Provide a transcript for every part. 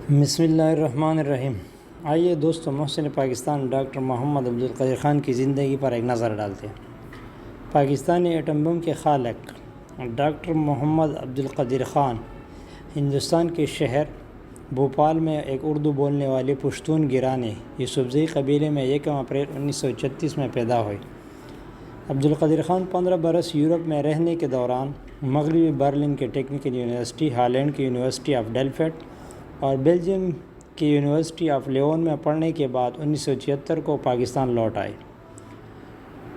بسم اللہ الرحمن الرحیم۔ آئیے دوستو، محسن پاکستان ڈاکٹر محمد عبدالقدیر خان کی زندگی پر ایک نظر ڈالتے ہیں۔ پاکستانی ایٹم بم کے خالق ڈاکٹر محمد عبدالقدیر خان ہندوستان کے شہر بھوپال میں ایک اردو بولنے والے پشتون گرانے یوسفزئی قبیلے میں 1 اپریل 1936 میں پیدا ہوئے۔ عبدالقدیر خان 15 برس یورپ میں رہنے کے دوران مغربی برلن کے ٹیکنیکل یونیورسٹی، ہالینڈ کی یونیورسٹی آف ڈیلفٹ اور بیلجیم کی یونیورسٹی آف لیون میں پڑھنے کے بعد 1976 کو پاکستان لوٹ آئے۔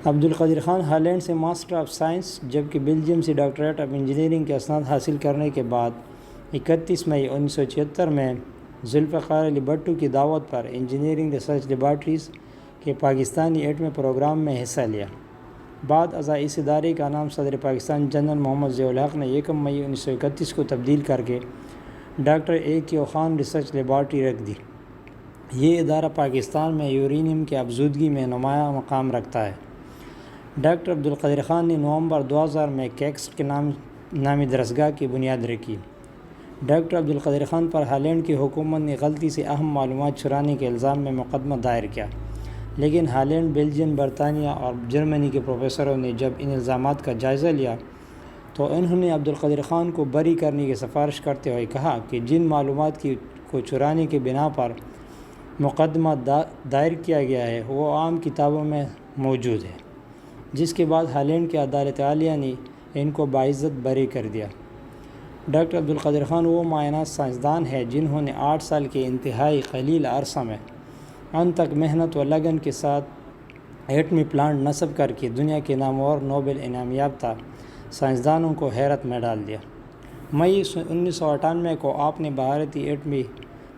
عبدالقدیر خان ہالینڈ سے ماسٹر آف سائنس جبکہ بیلجیم سے ڈاکٹریٹ آف انجینئرنگ کے اسناد حاصل کرنے کے بعد 31 مئی 1976 میں ذوالفقار علی بھٹو کی دعوت پر انجینئرنگ ریسرچ لیبارٹریز کے پاکستانی ایٹمی پروگرام میں حصہ لیا۔ بعد ازاں اس ادارے کا نام صدر پاکستان جنرل محمد ضیاء الحق نے 1 مئی 1931 کو تبدیل کر کے doctor A.Q. Khan research laboratory رکھ دی۔ یہ ادارہ پاکستان میں یورینیم کی افزودگی میں نمایاں مقام رکھتا ہے۔ ڈاکٹر عبدالقدیر خان نے نومبر 2000 میں کیکسٹ کے نامی درسگاہ کی بنیاد رکھی۔ ڈاکٹر عبدالقدیر خان پر ہالینڈ کی حکومت نے غلطی سے اہم معلومات چرانے کے الزام میں مقدمہ دائر کیا، لیکن ہالینڈ، بیلجیم، برطانیہ اور جرمنی کے پروفیسروں نے جب ان الزامات کا جائزہ لیا تو انہوں نے عبدالقدیر خان کو بری کرنے کی سفارش کرتے ہوئے کہا کہ جن معلومات کو چرانے کی بنا پر مقدمہ دائر کیا گیا ہے وہ عام کتابوں میں موجود ہے، جس کے بعد ہالینڈ کی عدالت عالیہ نے ان کو باعزت بری کر دیا۔ ڈاکٹر عبدالقدیر خان وہ مایناز سائنسدان ہے جنہوں نے 8 سال کے انتہائی قلیل عرصہ میں ان تک محنت و لگن کے ساتھ ایٹمی پلانٹ نصب کر کے دنیا کے نامور نوبل انعام یافتہ سائنسدانوں کو حیرت میں ڈال دیا۔ مئی 1998 کو آپ نے بھارتی ایٹمی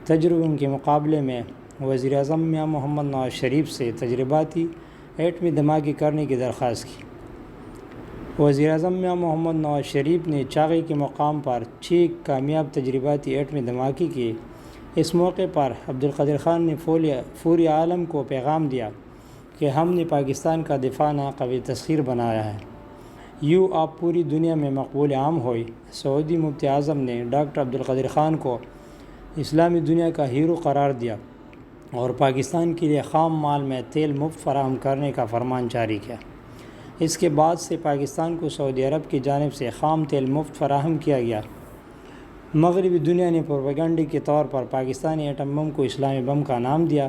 تجربوں کے مقابلے میں وزیر اعظم میاں محمد نواز شریف سے تجرباتی ایٹمی دھماکے کرنے کی درخواست کی۔ وزیر اعظم میاں محمد نواز شریف نے چاغی کے مقام پر 6 کامیاب تجرباتی ایٹمی دھماکے کیے۔ اس موقع پر عبدالقدیر خان نے فوری عالم کو پیغام دیا کہ ہم نے پاکستان کا دفاع ناقابل تسخیر بنایا ہے۔ یوں آپ پوری دنیا میں مقبول عام ہوئی۔ سعودی مفتی اعظم نے ڈاکٹر عبدالقدیر خان کو اسلامی دنیا کا ہیرو قرار دیا اور پاکستان کے لیے خام مال میں تیل مفت فراہم کرنے کا فرمان جاری کیا۔ اس کے بعد سے پاکستان کو سعودی عرب کی جانب سے خام تیل مفت فراہم کیا گیا۔ مغربی دنیا نے پروپیگنڈے کے طور پر پاکستانی ایٹم بم کو اسلامی بم کا نام دیا،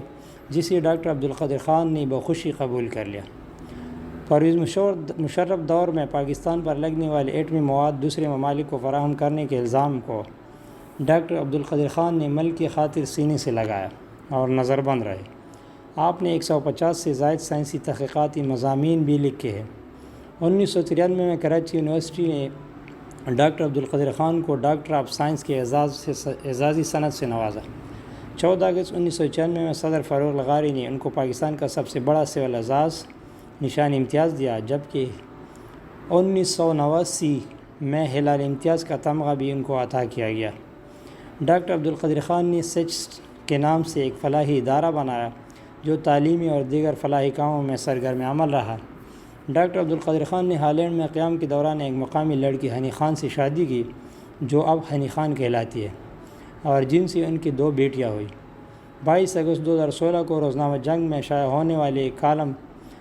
جسے ڈاکٹر عبدالقدیر خان نے بخوشی قبول کر لیا۔ پرویز مشرف دور میں پاکستان پر لگنے والے ایٹمی مواد دوسرے ممالک کو فراہم کرنے کے الزام کو ڈاکٹر عبدالقدیر خان نے ملک کی خاطر سینے سے لگایا اور نظر بند رہے۔ آپ نے 150 سے زائد سائنسی تحقیقاتی مضامین بھی لکھے ہیں۔ 1993 میں کراچی یونیورسٹی نے ڈاکٹر عبدالقدیر خان کو ڈاکٹر آف سائنس کے اعزازی سند سے نوازا۔ 14 اگست 1996 میں صدر فاروق لغاری نے ان کو پاکستان کا سب سے بڑا سول اعزاز نشان امتیاز دیا، جبکہ 1989 میں ہلال امتیاز کا تمغہ بھی ان کو عطا کیا گیا۔ ڈاکٹر عبدالقدیر خان نے سچ کے نام سے ایک فلاحی ادارہ بنایا جو تعلیمی اور دیگر فلاحی کاموں میں سرگرم عمل رہا۔ ڈاکٹر عبدالقدیر خان نے ہالینڈ میں قیام کے دوران ایک مقامی لڑکی ہنی خان سے شادی کی جو اب ہنی خان کہلاتی ہے اور جن سے ان کی 2 بیٹیاں ہوئی۔ 22 اگست 2016 کو روزنامہ جنگ میں شائع ہونے والے کالم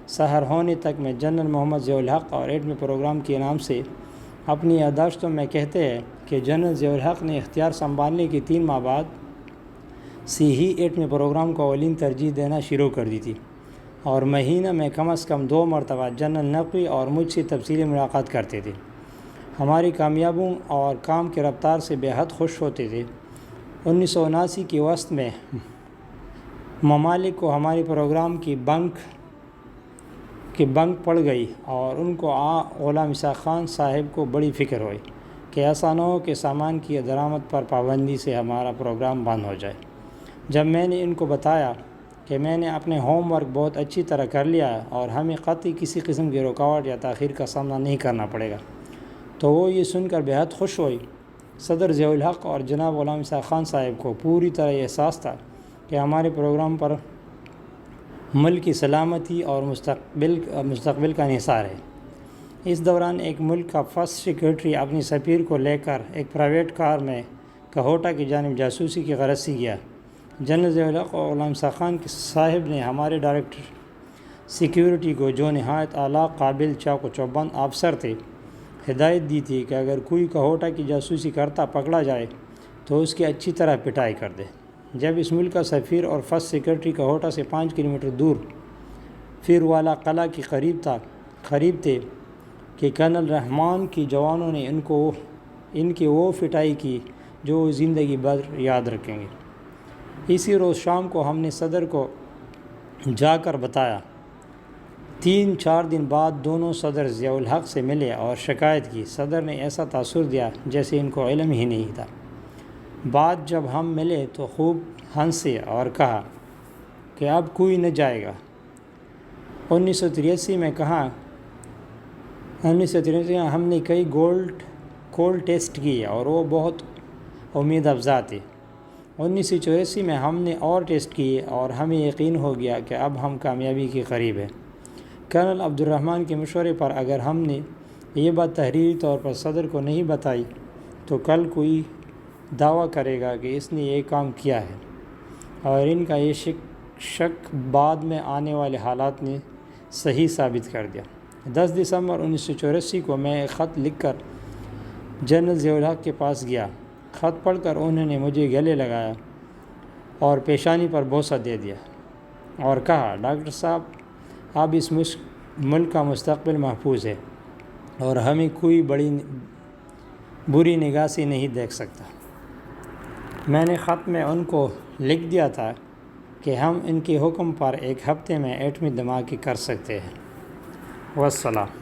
سحر ہونے تک میں جنرل محمد ضیاء الحق اور ایٹمی پروگرام کے نام سے اپنی یادداشتوں میں کہتے ہیں کہ جنرل ضیاء الحق نے اختیار سنبھالنے کے 3 ماہ بعد سے ہی ایٹمی پروگرام کو اولین ترجیح دینا شروع کر دی تھی اور مہینہ میں کم از کم 2 مرتبہ جنرل نقوی اور مجھ سے تفصیلی ملاقات کرتے تھے۔ ہماری کامیابیوں اور کام کی رفتار سے بے حد خوش ہوتے تھے۔ 1979 کے وسط میں ممالک کو ہمارے پروگرام کی بنک پڑ گئی اور ان کو غلام اسحاق خان صاحب کو بڑی فکر ہوئی کہ ایسا نہ ہو کہ سامان کی درآمد پر پابندی سے ہمارا پروگرام بند ہو جائے۔ جب میں نے ان کو بتایا کہ میں نے اپنے ہوم ورک بہت اچھی طرح کر لیا ہے اور ہمیں قطعی کسی قسم کی رکاوٹ یا تاخیر کا سامنا نہیں کرنا پڑے گا تو وہ یہ سن کر بے حد خوش ہوئی۔ صدر ضیاء الحق اور جناب غلام اسحاق خان صاحب کو پوری طرح یہ احساس تھا کہ ہمارے پروگرام پر ملک کی سلامتی اور مستقبل کا انحصار ہے۔ اس دوران ایک ملک کا فرسٹ سیکرٹری اپنی سفیر کو لے کر ایک پرائیویٹ کار میں کہوٹا کی جانب جاسوسی کی غرض سے کیا۔ جنرل ضیاء الحق اور غلام رضا خان صاحب نے ہمارے ڈائریکٹر سیکیورٹی کو، جو نہایت اعلیٰ قابل چاق و چوبند افسر تھے، ہدایت دی تھی کہ اگر کوئی کہوٹا کی جاسوسی کرتا پکڑا جائے تو اس کی اچھی طرح پٹائی کر دے۔ جب اس ملک کا سفیر اور فرسٹ سیکرٹری کہوٹا سے 5 کلومیٹر دور فیروالا قلعہ کے قریب تھے کہ کرنل رحمان کی جوانوں نے ان کی وہ پٹائی کی جو وہ زندگی بھر یاد رکھیں گے۔ اسی روز شام کو ہم نے صدر کو جا کر بتایا۔ 3-4 دن بعد دونوں صدر ضیاء الحق سے ملے اور شکایت کی۔ صدر نے ایسا تاثر دیا جیسے ان کو علم ہی نہیں تھا۔ بعد جب ہم ملے تو خوب ہنسے اور کہا کہ اب کوئی نہ جائے گا۔ 1983 میں ہم نے کئی کولڈ ٹیسٹ کیے اور وہ بہت امید افزا تھے۔ 1984 میں ہم نے اور ٹیسٹ کیے اور ہمیں یقین ہو گیا کہ اب ہم کامیابی کے قریب ہیں۔ کرنل عبدالرحمان کے مشورے پر اگر ہم نے یہ بات تحریری طور پر صدر کو نہیں بتائی تو کل کوئی دعویٰ کرے گا کہ اس نے یہ کام کیا ہے، اور ان کا یہ شک بعد میں آنے والے حالات نے صحیح ثابت کر دیا۔ 10 دسمبر 1984 کو میں ایک خط لکھ کر جنرل ضیاء الحق کے پاس گیا۔ خط پڑھ کر انہوں نے مجھے گلے لگایا اور پیشانی پر بوسہ دے دیا اور کہا، ڈاکٹر صاحب، اب اس ملک کا مستقبل محفوظ ہے اور ہمیں کوئی بری نگاہ سے نہیں دیکھ سکتا۔ میں نے خط میں ان کو لکھ دیا تھا کہ ہم ان کے حکم پر 1 ہفتے میں ایٹمی دھماکے کر سکتے ہیں۔ والسلام۔